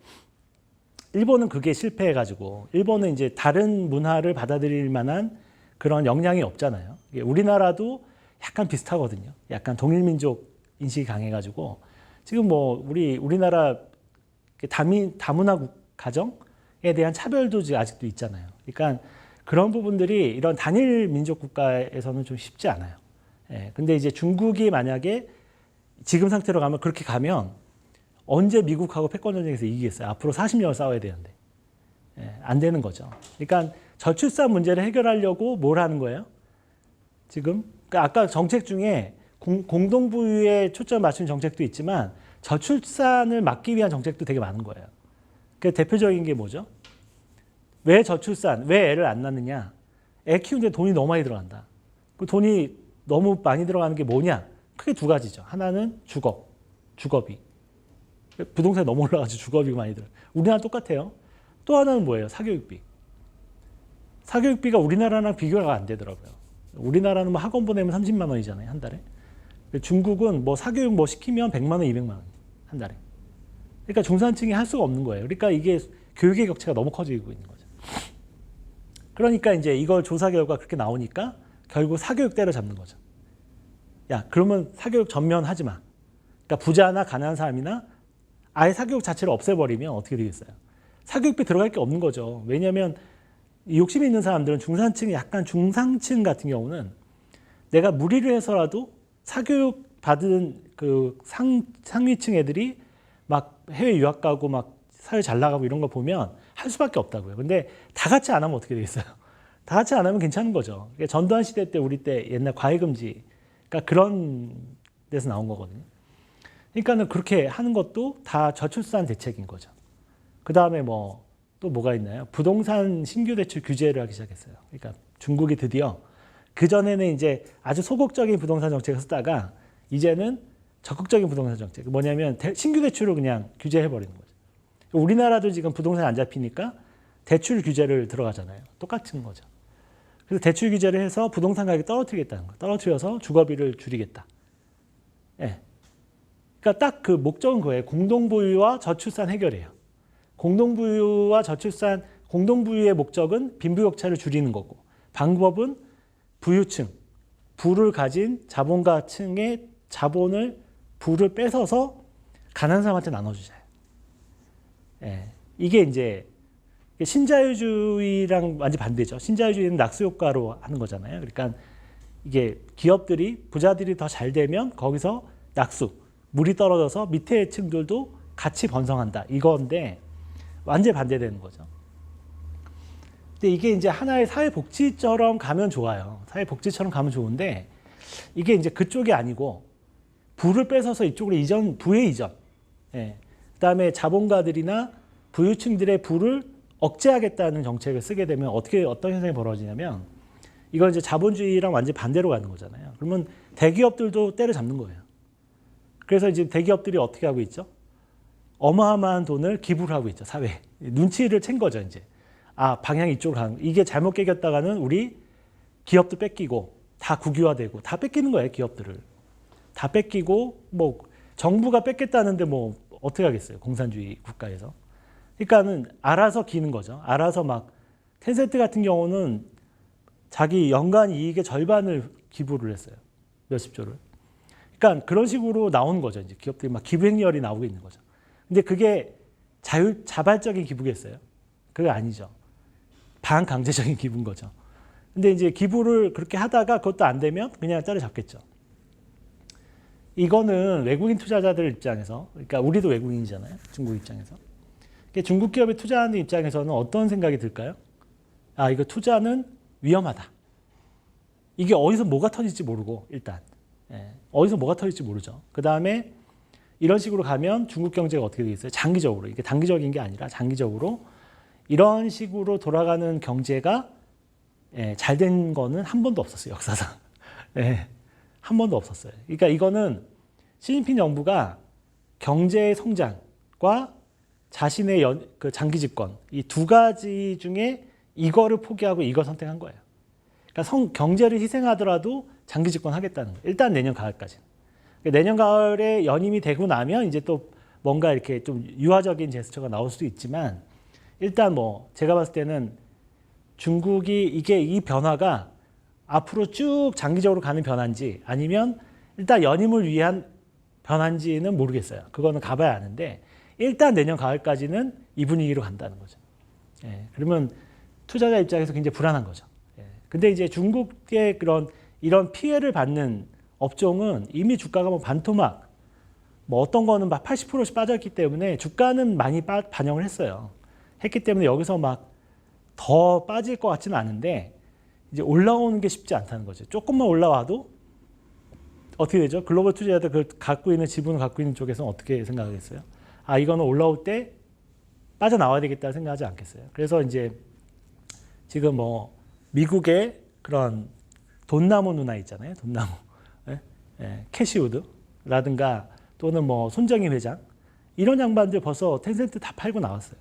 일본은 그게 실패해가지고 일본은 이제 다른 문화를 받아들일 만한 그런 역량이 없잖아요. 우리나라도 약간 비슷하거든요. 약간 동일민족 인식이 강해가지고 지금 뭐 우리나라 다문화 가정에 대한 차별도 아직도 있잖아요. 그러니까 그런 부분들이 이런 단일 민족 국가에서는 좀 쉽지 않아요. 예, 근데 이제 중국이 만약에 지금 상태로 가면 그렇게 가면 언제 미국하고 패권 전쟁에서 이기겠어요? 앞으로 40년을 싸워야 되는데. 예, 안 되는 거죠. 그러니까 저출산 문제를 해결하려고 뭘 하는 거예요? 지금 그러니까 아까 정책 중에 공동부유에 초점 맞춘 정책도 있지만 저출산을 막기 위한 정책도 되게 많은 거예요. 그 대표적인 게 뭐죠? 왜 저출산, 왜 애를 안 낳느냐? 애 키우는데 돈이 너무 많이 들어간다. 그 돈이 너무 많이 들어가는 게 뭐냐? 크게 두 가지죠. 하나는 주거비. 부동산이 너무 올라가지고 주거비가 많이 들어요. 우리나라 똑같아요. 또 하나는 뭐예요? 사교육비. 사교육비가 우리나라랑 비교가 안 되더라고요. 우리나라는 뭐 학원 보내면 30만 원이잖아요, 한 달에. 중국은 뭐 사교육 뭐 시키면 100만 원, 200만 원 한 달에. 그러니까 중산층이 할 수가 없는 거예요. 그러니까 이게 교육의 격차가 너무 커지고 있는 거죠. 그러니까 이제 이걸 조사 결과 그렇게 나오니까 결국 사교육 때려잡는 거죠. 야, 그러면 사교육 전면하지 마. 그러니까 부자나 가난한 사람이나 아예 사교육 자체를 없애버리면 어떻게 되겠어요? 사교육비 들어갈 게 없는 거죠. 왜냐하면 욕심이 있는 사람들은 중산층이 약간 중상층 같은 경우는 내가 무리를 해서라도 사교육 받은 그 상위층 애들이 막 해외 유학 가고 막 사회 잘 나가고 이런 거 보면 할 수밖에 없다고요. 근데 다 같이 안 하면 어떻게 되겠어요? 다 같이 안 하면 괜찮은 거죠. 전두환 시대 때 우리 때 옛날 과외금지 그러니까 그런 데서 나온 거거든요. 그러니까는 그렇게 하는 것도 다 저출산 대책인 거죠. 그 다음에 뭐 또 뭐가 있나요? 부동산 신규 대출 규제를 하기 시작했어요. 그러니까 중국이 드디어 그 전에는 이제 아주 소극적인 부동산 정책을 쓰다가 이제는 적극적인 부동산 정책. 뭐냐면 신규 대출을 그냥 규제해 버리는 거죠. 우리나라도 지금 부동산이 안 잡히니까 대출 규제를 들어가잖아요. 똑같은 거죠. 그래서 대출 규제를 해서 부동산 가격이 떨어뜨리겠다는 거예요. 떨어뜨려서 주거비를 줄이겠다. 예. 그러니까 딱 그 목적은 그거예요. 공동부유와 저출산 해결이에요. 공동부유와 저출산, 공동부유의 목적은 빈부격차를 줄이는 거고 방법은 부유층, 부를 가진 자본가층의 자본을 부를 뺏어서 가난한 사람한테 나눠주자. 예. 이게 이제 신자유주의랑 완전 반대죠. 신자유주의는 낙수 효과로 하는 거잖아요. 그러니까 이게 기업들이 부자들이 더 잘 되면 거기서 낙수, 물이 떨어져서 밑에 층들도 같이 번성한다. 이건데 완전 반대되는 거죠. 근데 이게 이제 하나의 사회복지처럼 가면 좋아요. 사회복지처럼 가면 좋은데 이게 이제 그쪽이 아니고 부를 뺏어서 이쪽으로 부의 이전. 예. 그다음에 자본가들이나 부유층들의 부를 억제하겠다는 정책을 쓰게 되면 어떤 현상이 벌어지냐면 이건 이제 자본주의랑 완전 반대로 가는 거잖아요. 그러면 대기업들도 때려잡는 거예요. 그래서 이제 대기업들이 어떻게 하고 있죠? 어마어마한 돈을 기부를 하고 있죠, 사회에. 눈치를 챈 거죠, 이제. 아, 방향이 이쪽으로 가는 거. 이게 잘못 깨겼다가는 우리 기업도 뺏기고 다 국유화되고 다 뺏기는 거예요, 기업들을. 다 뺏기고 뭐 정부가 뺏겠다는데 뭐 어떻게 하겠어요, 공산주의 국가에서. 그러니까는 알아서 기는 거죠. 알아서 막 텐센트 같은 경우는 자기 연간 이익의 절반을 기부를 했어요. 몇십조를. 그러니까 그런 식으로 나오는 거죠. 이제 기업들이 막 기부 행렬이 나오고 있는 거죠. 근데 그게 자발적인 기부겠어요? 그게 아니죠. 반강제적인 기부인 거죠. 근데 이제 기부를 그렇게 하다가 그것도 안 되면 그냥 때려잡겠죠. 이거는 외국인 투자자들 입장에서, 그러니까 우리도 외국인이잖아요. 중국 입장에서. 중국 기업에 투자하는 입장에서는 어떤 생각이 들까요? 아, 이거 투자는 위험하다. 이게 어디서 뭐가 터질지 모르고 일단. 어디서 뭐가 터질지 모르죠. 그 다음에 이런 식으로 가면 중국 경제가 어떻게 되겠어요? 장기적으로. 이게 단기적인 게 아니라 장기적으로 이런 식으로 돌아가는 경제가 잘 된 거는 한 번도 없었어요, 역사상. 예, 한 번도 없었어요. 그러니까 이거는 시진핑 정부가 경제 성장과 자신의 그 장기 집권 이 두 가지 중에 이거를 포기하고 이걸 선택한 거예요. 그러니까 경제를 희생하더라도 장기 집권 하겠다는 거예요. 일단 내년 가을까지는. 그러니까 내년 가을에 연임이 되고 나면 이제 또 뭔가 이렇게 좀 유화적인 제스처가 나올 수도 있지만 일단 뭐 제가 봤을 때는 중국이 이 변화가 앞으로 쭉 장기적으로 가는 변화인지 아니면 일단 연임을 위한 변화인지는 모르겠어요. 그거는 가봐야 아는데 일단 내년 가을까지는 이 분위기로 간다는 거죠. 그러면 투자자 입장에서 굉장히 불안한 거죠. 근데 이제 중국의 이런 피해를 받는 업종은 이미 주가가 뭐 반토막, 뭐 어떤 거는 막 80%씩 빠졌기 때문에 주가는 많이 반영을 했어요. 했기 때문에 여기서 막 더 빠질 것 같지는 않은데 이제 올라오는 게 쉽지 않다는 거죠. 조금만 올라와도 어떻게 되죠? 글로벌 투자자들 그 갖고 있는 지분을 갖고 있는 쪽에서는 어떻게 생각하겠어요? 아, 이거는 올라올 때 빠져나와야 되겠다 생각하지 않겠어요? 그래서 이제 지금 뭐 미국의 그런 돈나무 누나 있잖아요. 돈나무. 캐시우드라든가 또는 뭐 손정희 회장 이런 양반들 벌써 텐센트 다 팔고 나왔어요.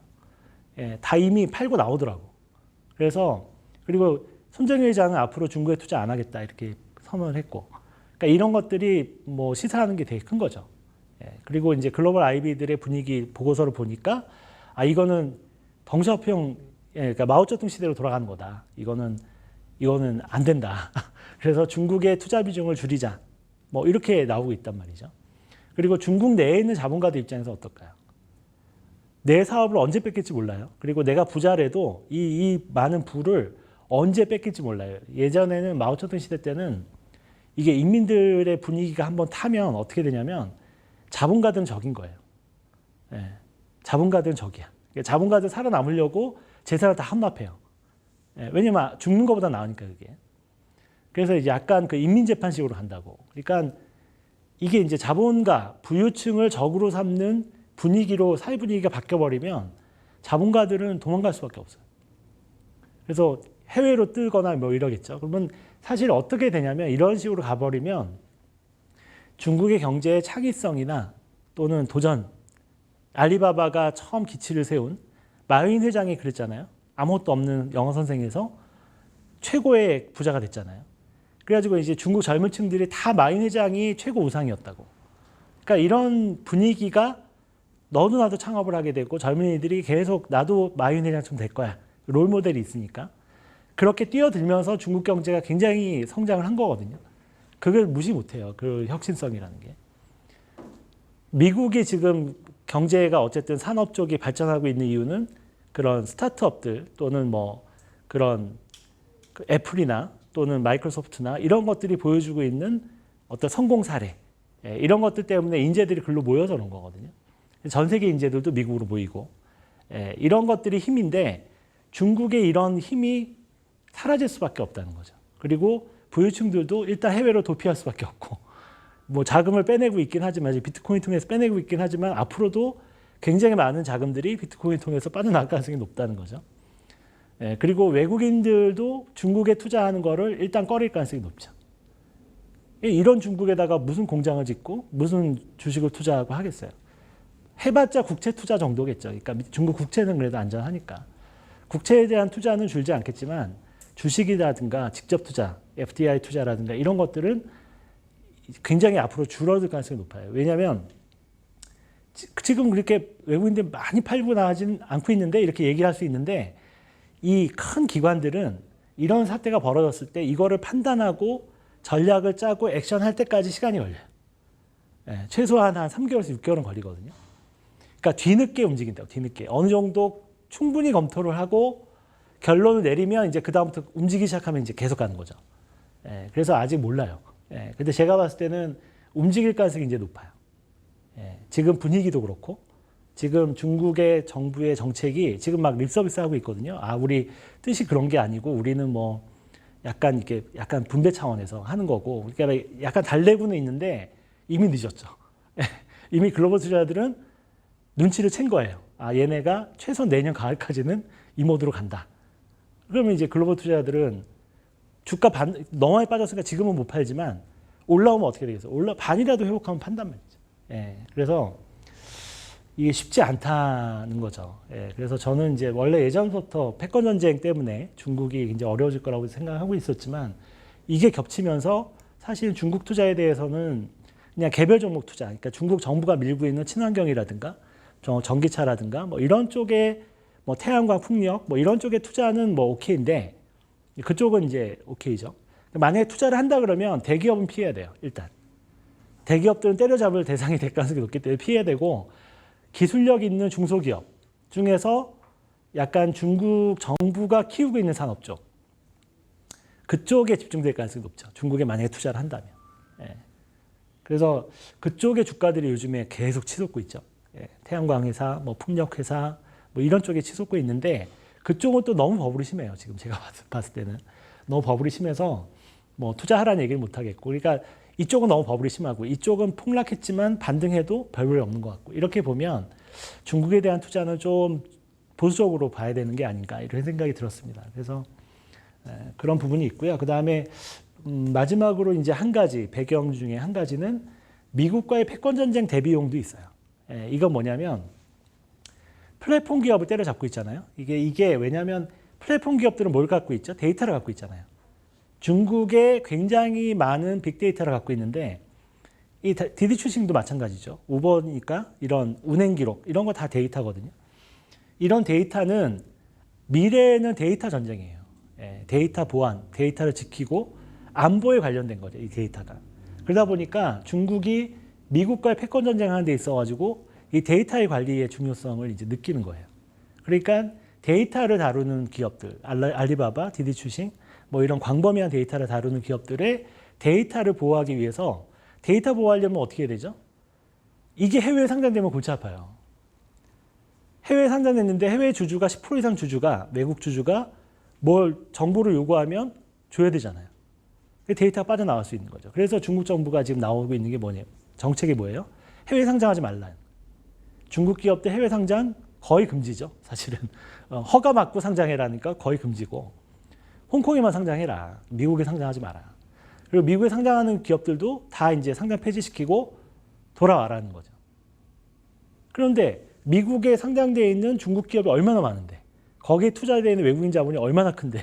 다 이미 팔고 나오더라고. 그래서 그리고 손정희 회장은 앞으로 중국에 투자 안 하겠다 이렇게 선언을 했고, 그러니까 이런 것들이 뭐 시사하는 게 되게 큰 거죠. 그리고 이제 글로벌 IB들의 분위기 보고서를 보니까 아 이거는 덩샤오핑 그러니까 마오쩌둥 시대로 돌아가는 거다. 이거는 안 된다. 그래서 중국의 투자 비중을 줄이자. 뭐 이렇게 나오고 있단 말이죠. 그리고 중국 내에 있는 자본가들 입장에서 어떨까요? 내 사업을 언제 뺏길지 몰라요. 그리고 내가 부자라도 이 많은 부를 언제 뺏길지 몰라요. 예전에는 마오쩌둥 시대 때는 이게 인민들의 분위기가 한번 타면 어떻게 되냐면 자본가들은 적인 거예요. 자본가들은 적이야. 자본가들 살아남으려고 재산을 다 함납해요. 왜냐면 죽는 것보다 나으니까 그게. 그래서 이제 약간 그 인민재판식으로 간다고. 그러니까 이게 이제 자본가, 부유층을 적으로 삼는 분위기로 사회 분위기가 바뀌어버리면 자본가들은 도망갈 수밖에 없어요. 그래서 해외로 뜨거나 뭐 이러겠죠. 그러면 사실 어떻게 되냐면 이런 식으로 가버리면 중국의 경제의 창의성이나 또는 도전, 알리바바가 처음 기치를 세운 마윈 회장이 그랬잖아요. 아무것도 없는 영어 선생에서 최고의 부자가 됐잖아요. 그래가지고 이제 중국 젊은 층들이 다 마윈 회장이 최고 우상이었다고. 그러니까 이런 분위기가 너도 나도 창업을 하게 되고 젊은이들이 계속 나도 마윈 회장처럼 될 거야. 롤 모델이 있으니까. 그렇게 뛰어들면서 중국 경제가 굉장히 성장을 한 거거든요. 그걸 무시 못해요. 그 혁신성이라는 게. 미국이 지금 경제가 어쨌든 산업 쪽이 발전하고 있는 이유는 그런 스타트업들 또는 뭐 그런 애플이나 또는 마이크로소프트나 이런 것들이 보여주고 있는 어떤 성공 사례 이런 것들 때문에 인재들이 글로 모여서 그런 거거든요. 전 세계 인재들도 미국으로 모이고 이런 것들이 힘인데 중국의 이런 힘이 사라질 수밖에 없다는 거죠. 그리고 부유층들도 일단 해외로 도피할 수밖에 없고 뭐 자금을 빼내고 있긴 하지만 비트코인 통해서 빼내고 있긴 하지만 앞으로도 굉장히 많은 자금들이 비트코인 통해서 빠져나갈 가능성이 높다는 거죠. 그리고 외국인들도 중국에 투자하는 거를 일단 꺼릴 가능성이 높죠. 이런 중국에다가 무슨 공장을 짓고 무슨 주식을 투자하고 하겠어요. 해봤자 국채 투자 정도겠죠. 그러니까 중국 국채는 그래도 안전하니까. 국채에 대한 투자는 줄지 않겠지만 주식이라든가 직접 투자, FDI 투자라든가 이런 것들은 굉장히 앞으로 줄어들 가능성이 높아요. 왜냐하면 지금 그렇게 외국인들 많이 팔고 나가진 않고 있는데 이렇게 얘기를 할 수 있는데 이 큰 기관들은 이런 사태가 벌어졌을 때 이거를 판단하고 전략을 짜고 액션할 때까지 시간이 걸려요. 최소한 한 3개월에서 6개월은 걸리거든요. 그러니까 뒤늦게 움직인다고, 뒤늦게. 어느 정도 충분히 검토를 하고 결론을 내리면 이제 그다음부터 움직이기 시작하면 이제 계속 가는 거죠. 그래서 아직 몰라요. 근데 제가 봤을 때는 움직일 가능성이 이제 높아요. 지금 분위기도 그렇고 지금 중국의 정부의 정책이 지금 막 립서비스 하고 있거든요. 아, 우리 뜻이 그런 게 아니고 우리는 뭐 약간 이렇게 약간 분배 차원에서 하는 거고. 그러니까 약간 달래고는 있는데 이미 늦었죠. 이미 글로벌 투자자들은 눈치를 챈 거예요. 아, 얘네가 최소 내년 가을까지는 이 모드로 간다. 그러면 이제 글로벌 투자자들은 주가 너무 많이 빠졌으니까 지금은 못 팔지만 올라오면 어떻게 되겠어요? 반이라도 회복하면 판단 말이죠. 예, 그래서 이게 쉽지 않다는 거죠. 예, 그래서 저는 이제 원래 예전부터 패권 전쟁 때문에 중국이 이제 어려워질 거라고 생각하고 있었지만 이게 겹치면서 사실 중국 투자에 대해서는 그냥 개별 종목 투자, 그러니까 중국 정부가 밀고 있는 친환경이라든가 전기차라든가 뭐 이런 쪽에 뭐 태양광, 풍력 뭐 이런 쪽에 투자는 뭐 오케이인데 그쪽은 이제 오케이죠. 만약에 투자를 한다 그러면 대기업은 피해야 돼요. 일단 대기업들은 때려잡을 대상이 될 가능성이 높기 때문에 피해야 되고 기술력 있는 중소기업 중에서 약간 중국 정부가 키우고 있는 산업 쪽 그쪽에 집중될 가능성이 높죠. 중국에 만약에 투자를 한다면. 예. 그래서 그쪽의 주가들이 요즘에 계속 치솟고 있죠. 예. 태양광 회사, 뭐 풍력 회사, 뭐 이런 쪽에 치솟고 있는데 그쪽은 또 너무 버블이 심해요. 지금 제가 봤을 때는 너무 버블이 심해서 뭐 투자하라는 얘기를 못 하겠고, 그러니까 이쪽은 너무 버블이 심하고 이쪽은 폭락했지만 반등해도 별볼이 없는 것 같고 이렇게 보면 중국에 대한 투자는 좀 보수적으로 봐야 되는 게 아닌가 이런 생각이 들었습니다. 그래서 그런 부분이 있고요. 그 다음에 마지막으로 이제 한 가지 배경 중에 한 가지는 미국과의 패권 전쟁 대비용도 있어요. 이건 뭐냐면 플랫폼 기업을 때려잡고 있잖아요. 이게 왜냐하면 플랫폼 기업들은 뭘 갖고 있죠? 데이터를 갖고 있잖아요. 중국에 굉장히 많은 빅데이터를 갖고 있는데 이 디디 추싱도 마찬가지죠. 우버니까 이런 운행 기록 이런 거 다 데이터거든요. 이런 데이터는 미래에는 데이터 전쟁이에요. 데이터 보안, 데이터를 지키고 안보에 관련된 거죠. 이 데이터가. 그러다 보니까 중국이 미국과의 패권 전쟁하는 데 있어가지고 이 데이터의 관리의 중요성을 이제 느끼는 거예요. 그러니까 데이터를 다루는 기업들, 알리바바, 디디 추싱 뭐 이런 광범위한 데이터를 다루는 기업들의 데이터를 보호하기 위해서 데이터 보호하려면 어떻게 해야 되죠? 이게 해외에 상장되면 골치 아파요. 해외에 상장됐는데 해외 주주가 10% 이상 주주가 외국 주주가 뭘 정보를 요구하면 줘야 되잖아요. 데이터가 빠져나갈 수 있는 거죠. 그래서 중국 정부가 지금 나오고 있는 게 뭐냐? 정책이 뭐예요? 해외 상장하지 말라. 중국 기업들 해외 상장 거의 금지죠. 사실은 허가 받고 상장해라니까 거의 금지고 홍콩에만 상장해라. 미국에 상장하지 마라. 그리고 미국에 상장하는 기업들도 다 이제 상장 폐지시키고 돌아와라는 거죠. 그런데 미국에 상장되어 있는 중국 기업이 얼마나 많은데 거기에 투자되어 있는 외국인 자본이 얼마나 큰데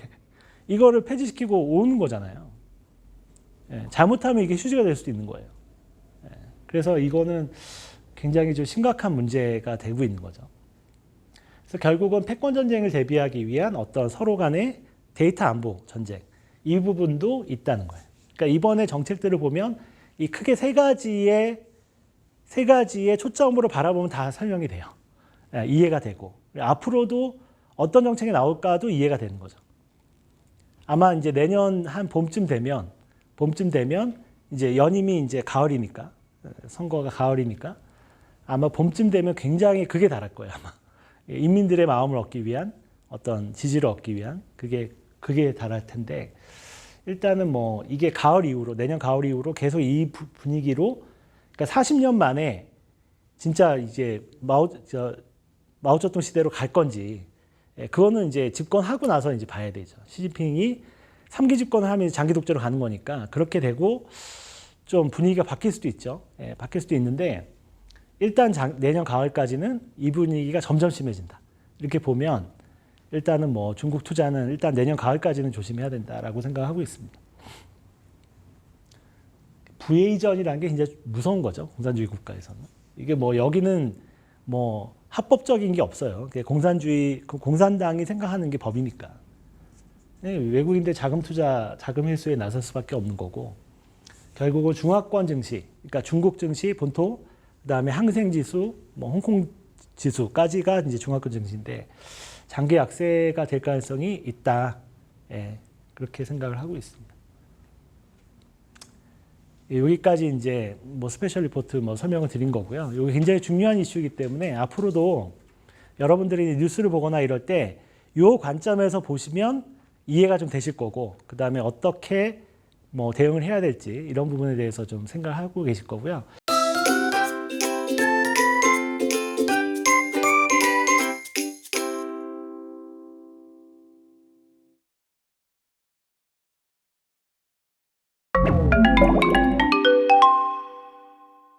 이거를 폐지시키고 오는 거잖아요. 잘못하면 이게 휴지가 될 수도 있는 거예요. 그래서 이거는 굉장히 좀 심각한 문제가 되고 있는 거죠. 그래서 결국은 패권 전쟁을 대비하기 위한 어떤 서로 간의 데이터 안보 전쟁 이 부분도 있다는 거예요. 그러니까 이번에 정책들을 보면 이 크게 세 가지의 초점으로 바라보면 다 설명이 돼요. 이해가 되고 앞으로도 어떤 정책이 나올까도 이해가 되는 거죠. 아마 이제 내년 한 봄쯤 되면 이제 연임이 이제 가을이니까 선거가 가을이니까 아마 봄쯤 되면 굉장히 극에 달할 거예요. 아마 인민들의 마음을 얻기 위한 어떤 지지를 얻기 위한 그게 달할 텐데 일단은 뭐 이게 내년 가을 이후로 계속 이 분위기로 그러니까 40년 만에 진짜 이제 마오쩌둥 시대로 갈 건지 그거는 이제 집권하고 나서 이제 봐야 되죠. 시진핑이 3기 집권을 하면 장기 독재로 가는 거니까 그렇게 되고 좀 분위기가 바뀔 수도 있죠. 바뀔 수도 있는데 일단 내년 가을까지는 이 분위기가 점점 심해진다. 이렇게 보면 일단은 뭐 중국 투자는 일단 내년 가을까지는 조심해야 된다라고 생각하고 있습니다. 부의전이라는 게 굉장히 무서운 거죠. 공산주의 국가에서는. 이게 뭐 여기는 뭐 합법적인 게 없어요. 공산당이 생각하는 게 법이니까. 외국인들 자금 투자, 자금 회수에 나설 수밖에 없는 거고 결국은 중화권 증시, 그러니까 중국 증시, 본토, 그다음에 항생 지수, 뭐 홍콩 지수까지가 이제 중화권 증시인데 장기 약세가 될 가능성이 있다. 그렇게 생각을 하고 있습니다. 여기까지 이제 뭐 스페셜 리포트 뭐 설명을 드린 거고요. 이게 굉장히 중요한 이슈이기 때문에 앞으로도 여러분들이 뉴스를 보거나 이럴 때 이 관점에서 보시면 이해가 좀 되실 거고, 그 다음에 어떻게 뭐 대응을 해야 될지 이런 부분에 대해서 좀 생각하고 계실 거고요.